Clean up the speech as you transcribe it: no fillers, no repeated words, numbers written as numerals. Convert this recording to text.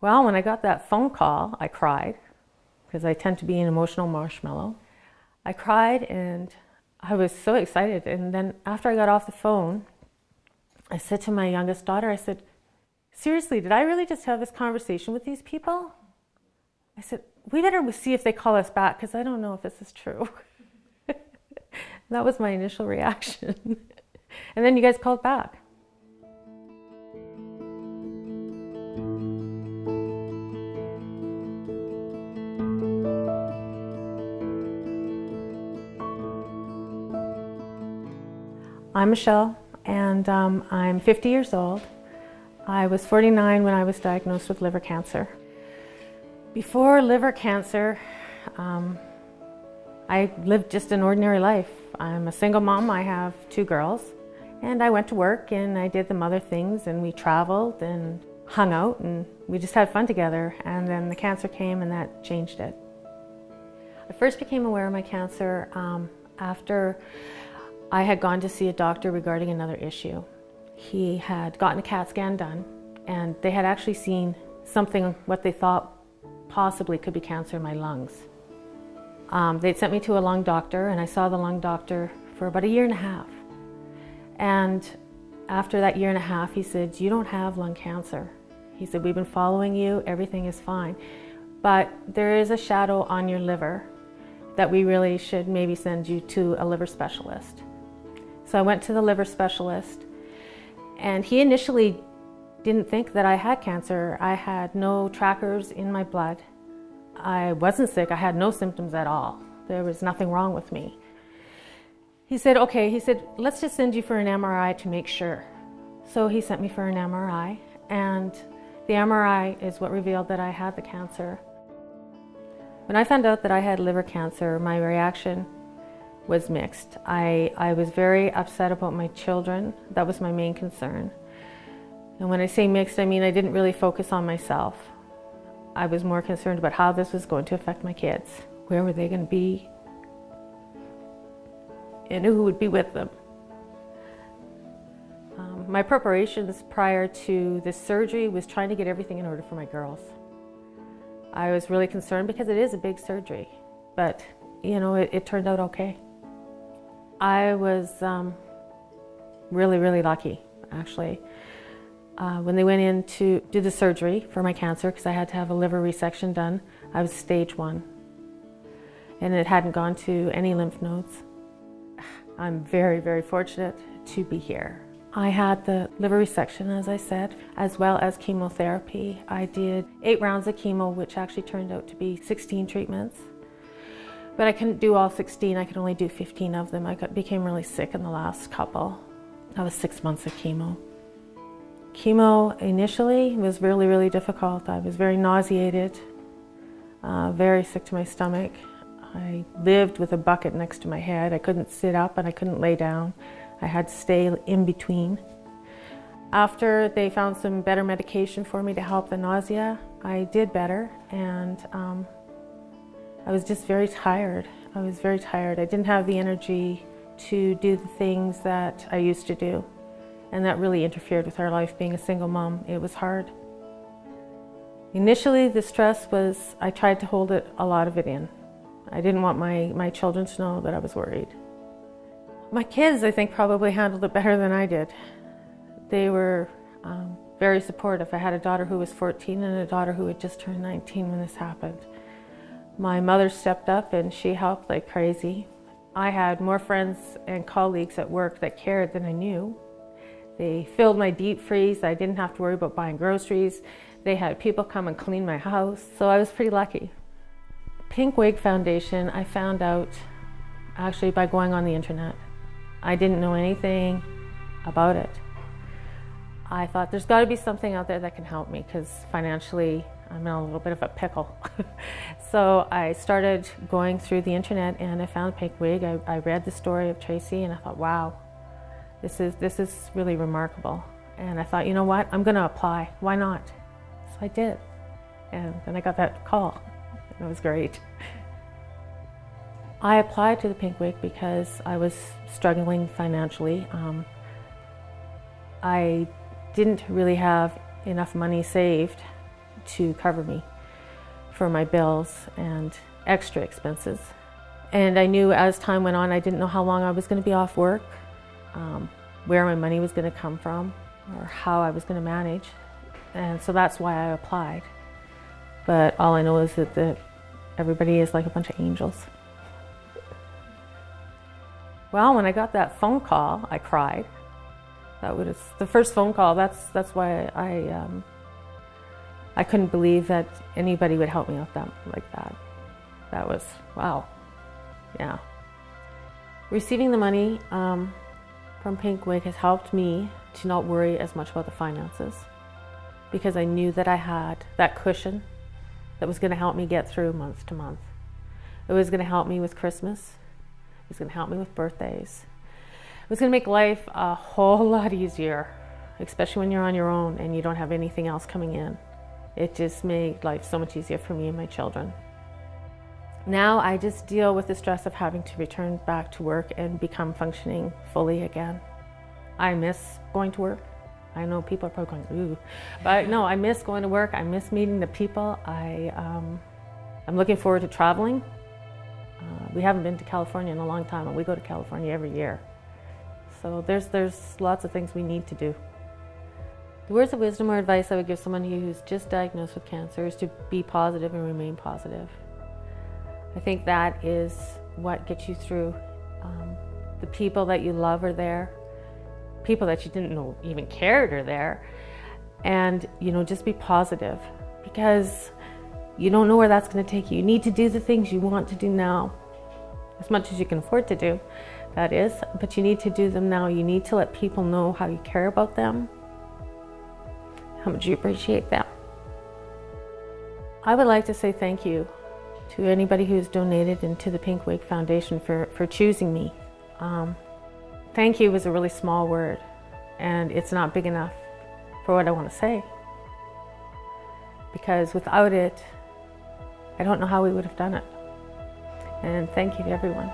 Well, when I got that phone call, I cried because I tend to be an emotional marshmallow. I cried and I was so excited. And then after I got off the phone, I said to my youngest daughter, I said, seriously, did I really just have this conversation with these people? I said, we better see if they call us back because I don't know if this is true. That was my initial reaction. And then you guys called back. I'm Michelle, and I'm 50 years old. I was 49 when I was diagnosed with liver cancer. Before liver cancer, I lived just an ordinary life. I'm a single mom, I have 2 girls, and I went to work and I did the mother things, and we traveled and hung out and we just had fun together, and then the cancer came and that changed it. I first became aware of my cancer after I had gone to see a doctor regarding another issue. He had gotten a CAT scan done and they had actually seen something, what they thought possibly could be cancer in my lungs. They'd sent me to a lung doctor and I saw the lung doctor for about 1.5 years. And after that 1.5 years, he said, you don't have lung cancer. He said, we've been following you, everything is fine. But there is a shadow on your liver that we really should maybe send you to a liver specialist. So I went to the liver specialist, and he initially didn't think that I had cancer. I had no trackers in my blood. I wasn't sick. I had no symptoms at all. There was nothing wrong with me. He said, okay, he said, let's just send you for an MRI to make sure. So he sent me for an MRI, and the MRI is what revealed that I had the cancer. When I found out that I had liver cancer, my reaction was mixed. I was very upset about my children. That was my main concern. And when I say mixed, I mean I didn't really focus on myself. I was more concerned about how this was going to affect my kids. Where were they going to be? And who would be with them? My preparations prior to this surgery was trying to get everything in order for my girls. I was really concerned because it is a big surgery, but you know, it turned out okay. I was really, really lucky, actually. When they went in to do the surgery for my cancer, because I had to have a liver resection done, I was stage 1. And it hadn't gone to any lymph nodes. I'm very, very fortunate to be here. I had the liver resection, as I said, as well as chemotherapy. I did 8 rounds of chemo, which actually turned out to be 16 treatments. But I couldn't do all 16, I could only do 15 of them. I became really sick in the last couple. That was 6 months of chemo. Chemo initially was really, really difficult. I was very nauseated, very sick to my stomach. I lived with a bucket next to my head. I couldn't sit up and I couldn't lay down. I had to stay in between. After they found some better medication for me to help the nausea, I did better, and I was just very tired. I was very tired. I didn't have the energy to do the things that I used to do, and that really interfered with our life being a single mom. It was hard. Initially, the stress was, I tried to hold a lot of it in. I didn't want my children to know that I was worried. My kids, I think, probably handled it better than I did. They were very supportive. I had a daughter who was 14 and a daughter who had just turned 19 when this happened. My mother stepped up and she helped like crazy. I had more friends and colleagues at work that cared than I knew. They filled my deep freeze. I didn't have to worry about buying groceries. They had people come and clean my house, so I was pretty lucky. Pink Wig Foundation, I found out actually by going on the internet. I didn't know anything about it. I thought there's got to be something out there that can help me because financially I'm in a little bit of a pickle. So I started going through the internet and I found Pink Wig. I read the story of Tracy and I thought, wow, this is really remarkable. And I thought, you know what, I'm going to apply. Why not? So I did. And then I got that call. It was great. I applied to the Pink Wig because I was struggling financially. I didn't really have enough money saved to cover me for my bills and extra expenses. And I knew as time went on, I didn't know how long I was going to be off work, where my money was going to come from, or how I was going to manage. And so that's why I applied. But all I know is that everybody is like a bunch of angels. Well, when I got that phone call, I cried. That was the first phone call. That's why I couldn't believe that anybody would help me out like that. That was, wow, yeah. Receiving the money from Pink Wig has helped me to not worry as much about the finances, because I knew that I had that cushion that was going to help me get through month to month. It was going to help me with Christmas. It was going to help me with birthdays. It was going to make life a whole lot easier, especially when you're on your own and you don't have anything else coming in. It just made life so much easier for me and my children. Now I just deal with the stress of having to return back to work and become functioning fully again. I miss going to work. I know people are probably going, ooh, but no, I miss going to work. I miss meeting the people. I'm looking forward to traveling. We haven't been to California in a long time, and we go to California every year. So there's lots of things we need to do. The words of wisdom or advice I would give someone who's just diagnosed with cancer is to be positive and remain positive. I think that is what gets you through. The people that you love are there. People that you didn't know even cared are there. And, you know, just be positive, because you don't know where that's going to take you. You need to do the things you want to do now, as much as you can afford to do, that is, but you need to do them now. You need to let people know how you care about them, how much you appreciate them. I would like to say thank you to anybody who's donated and to the Pink Wig Foundation for choosing me. Thank you was a really small word, and it's not big enough for what I want to say, because without it, I don't know how we would have done it. And thank you to everyone.